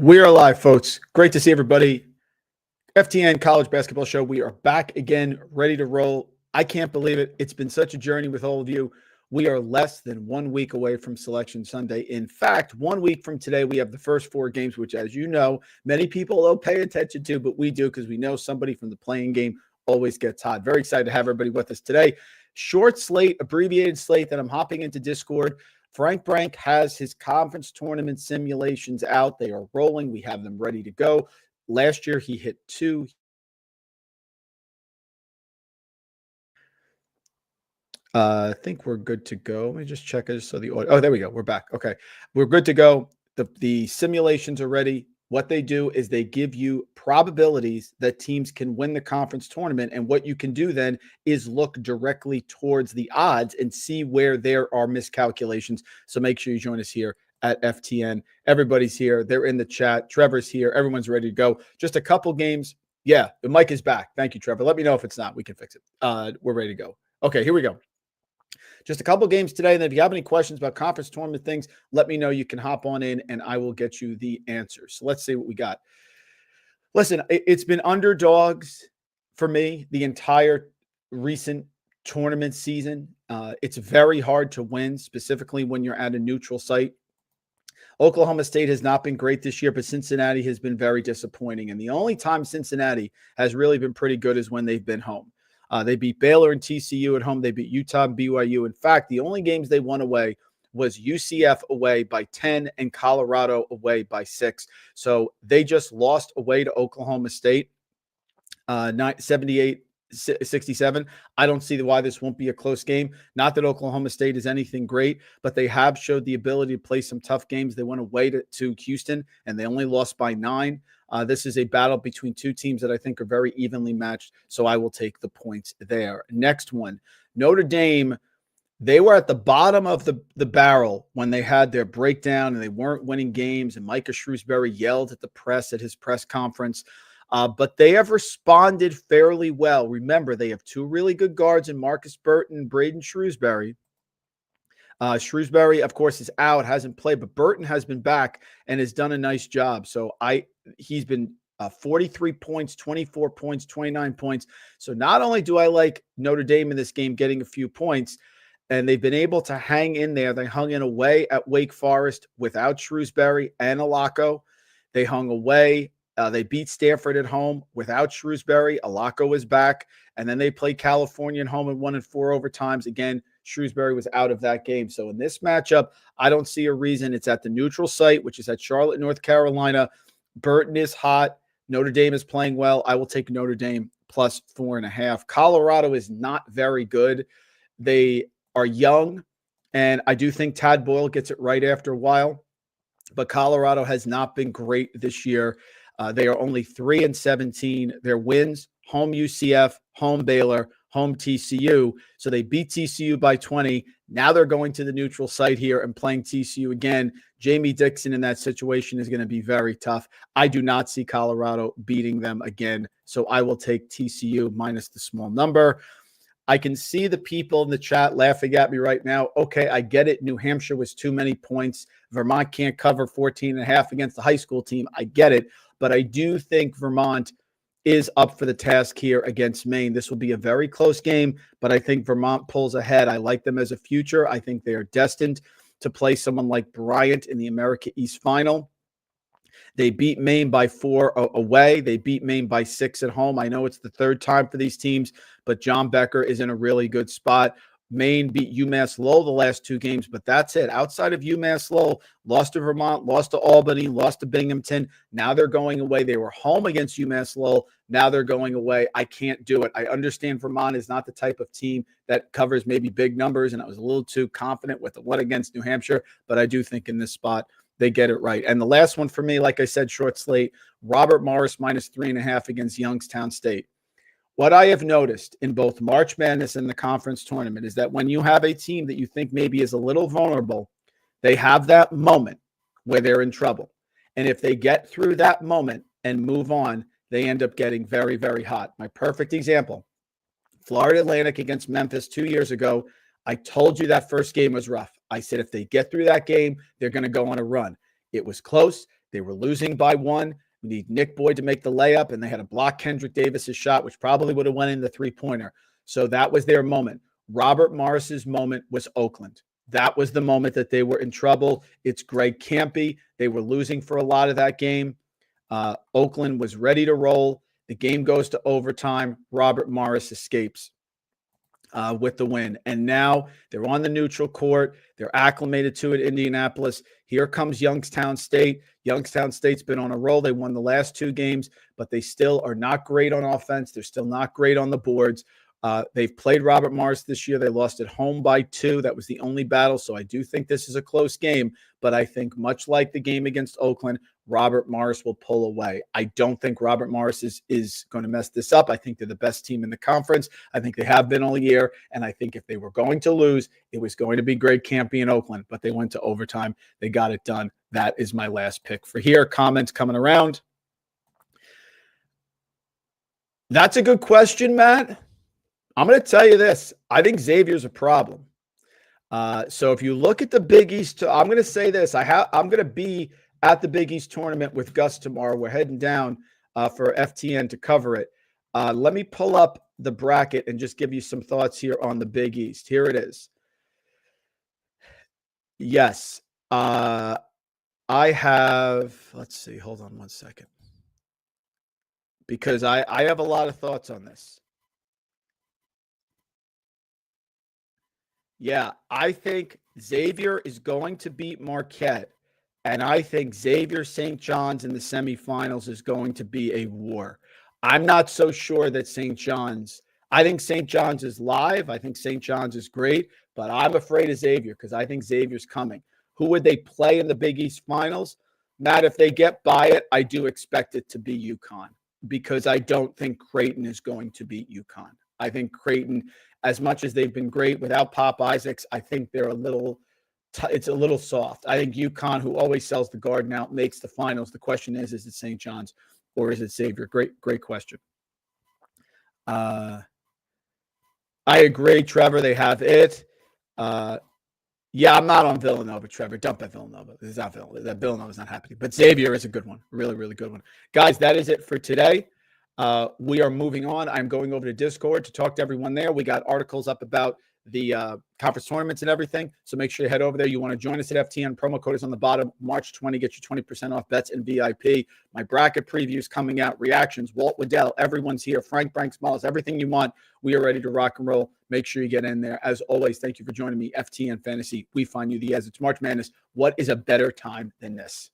We are live, folks. Great to see everybody. FTN College Basketball Show. We are back again, ready to roll. I can't believe it. It's been such a journey with all of you. We are less than 1 week away from Selection Sunday. In fact, 1 week from today, we have the first 4 games, which, as you know, many people don't pay attention to, but we do because we know somebody from the playing game always gets hot. Very excited to have everybody with us today. Short slate, abbreviated slate that I'm hopping into Discord. Frank Brank has his conference tournament simulations out. They are rolling. We have them ready to go. Last year, he hit 2. I think we're good to go. Let me just check. I just saw the audio. Oh, there we go. We're back. Okay. We're good to go. The simulations are ready. What they do is they give you probabilities that teams can win the conference tournament. And what you can do then is look directly towards the odds and see where there are miscalculations. So make sure you join us here at FTN. Everybody's here. They're in the chat. Trevor's here. Everyone's ready to go. Just a couple games. Yeah, the mic is back. Thank you, Trevor. Let me know if it's not. We can fix it. We're ready to go. Okay, here we go. Just a couple games today. And if you have any questions about conference tournament things, let me know. You can hop on in and I will get you the answers. So let's see what we got. Listen, it's been underdogs for me the entire recent tournament season. It's very hard to win, specifically when you're at a neutral site. Oklahoma State has not been great this year, but Cincinnati has been very disappointing. And the only time Cincinnati has really been pretty good is when they've been home. They beat Baylor and TCU at home. They beat Utah and BYU. In fact, the only games they won away was UCF away by 10 and Colorado away by 6. So they just lost away to Oklahoma State, 78-67. I don't see why this won't be a close game. Not that Oklahoma State is anything great, but they have showed the ability to play some tough games. They went away to Houston, and they only lost by 9. This is a battle between two teams that I think are very evenly matched, so I will take the points there. Next one, Notre Dame. They were at the bottom of the barrel when they had their breakdown and they weren't winning games, and Micah Shrewsbury yelled at the press at his press conference. But they have responded fairly well. Remember, they have 2 really good guards in Marcus Burton and Braden Shrewsbury. Shrewsbury, of course, is out, hasn't played, but Burton has been back and has done a nice job. So he's been 43 points, 24 points, 29 points. So not only do I like Notre Dame in this game getting a few points, and they've been able to hang in there. They hung in away at Wake Forest without Shrewsbury and Alako. They hung away. They beat Stanford at home without Shrewsbury. Alako is back. And then they played California at home and won in 4 overtimes. Again, Shrewsbury was out of that game. So in this matchup, I don't see a reason. It's at the neutral site, which is at Charlotte, North Carolina. Burton is hot. Notre Dame is playing well. I will take Notre Dame plus 4.5. Colorado is not very good. They are young, and I do think Tad Boyle gets it right after a while. But Colorado has not been great this year. They are only 3-17. Their wins, home UCF, home Baylor, home TCU. So they beat TCU by 20. Now they're going to the neutral site here and playing TCU again. Jamie Dixon in that situation is going to be very tough. I do not see Colorado beating them again. So I will take TCU minus the small number. I can see the people in the chat laughing at me right now. Okay, I get it. New Hampshire was too many points. Vermont can't cover 14.5 against the high school team. I get it. But I do think Vermont is up for the task here against Maine. This will be a very close game, but I think Vermont pulls ahead. I like them as a future. I think they are destined to play someone like Bryant in the America East Final. They beat Maine by 4 away. They beat Maine by 6 at home. I know it's the 3rd time for these teams, but John Becker is in a really good spot. Maine beat UMass Lowell the last 2 games, but that's it. Outside of UMass Lowell, lost to Vermont, lost to Albany, lost to Binghamton. Now they're going away. They were home against UMass Lowell. Now they're going away. I can't do it. I understand Vermont is not the type of team that covers maybe big numbers, and I was a little too confident with the one against New Hampshire, but I do think in this spot they get it right. And the last one for me, like I said, short slate, Robert Morris minus 3.5 against Youngstown State. What I have noticed in both March Madness and the conference tournament is that when you have a team that you think maybe is a little vulnerable, they have that moment where they're in trouble. And if they get through that moment and move on, they end up getting very, very hot. My perfect example, Florida Atlantic against Memphis 2 years ago. I told you that first game was rough. I said if they get through that game, they're going to go on a run. It was close. They were losing by 1. We need Nick Boyd to make the layup, and they had to block Kendrick Davis's shot, which probably would have went in the three-pointer. So that was their moment. Robert Morris's moment was Oakland. That was the moment that they were in trouble. It's Greg Campy. They were losing for a lot of that game. Oakland was ready to roll. The game goes to overtime. Robert Morris escapes with the win. And now they're on the neutral court. They're acclimated to it, Indianapolis. Here comes Youngstown State. Youngstown State's been on a roll. They won the last 2 games, but they still are not great on offense. They're still not great on the boards. They've played Robert Morris this year. They lost at home by 2. That was the only battle. So I do think this is a close game, but I think much like the game against Oakland, Robert Morris will pull away. I don't think Robert Morris is going to mess this up. I think they're the best team in the conference. I think they have been all year. And I think if they were going to lose, it was going to be Greg Campy in Oakland, but they went to overtime. They got it done. That is my last pick for here. Comments coming around. That's a good question, Matt. I'm going to tell you this. I think Xavier's a problem. So if you look at the Big East, I'm going to say this. I'm going to be at the Big East tournament with Gus tomorrow. We're heading down for FTN to cover it. Let me pull up the bracket and just give you some thoughts here on the Big East. Here it is. Yes. I have, let's see, hold on one second. Because I have a lot of thoughts on this. Yeah, I think Xavier is going to beat Marquette, and I think Xavier St. John's in the semifinals is going to be a war. I'm not so sure that St. John's – I think St. John's is live. I think St. John's is great, but I'm afraid of Xavier because I think Xavier's coming. Who would they play in the Big East finals? Matt, if they get by it, I do expect it to be UConn because I don't think Creighton is going to beat UConn. I think Creighton – as much as they've been great without Pop Isaacs, I think they're it's a little soft. I think UConn, who always sells the garden out, makes the finals. The question is it St. John's or is it Xavier? Great question. I agree, Trevor. They have it. Yeah, I'm not on Villanova, Trevor. Dump at Villanova. It's not Villanova. That Villanova's not happening. But Xavier is a good one. Really, really good one. Guys, that is it for today. We are moving on. I'm going over to Discord to talk to everyone there. We got articles up about the conference tournaments and everything. So make sure you head over there. You want to join us at FTN. Promo code is on the bottom. March 20 gets you 20% off bets and VIP. My bracket previews coming out. Reactions. Walt Waddell. Everyone's here. Frank Smalls. Everything you want. We are ready to rock and roll. Make sure you get in there. As always, thank you for joining me. FTN Fantasy. We find you the as it's March Madness. What is a better time than this?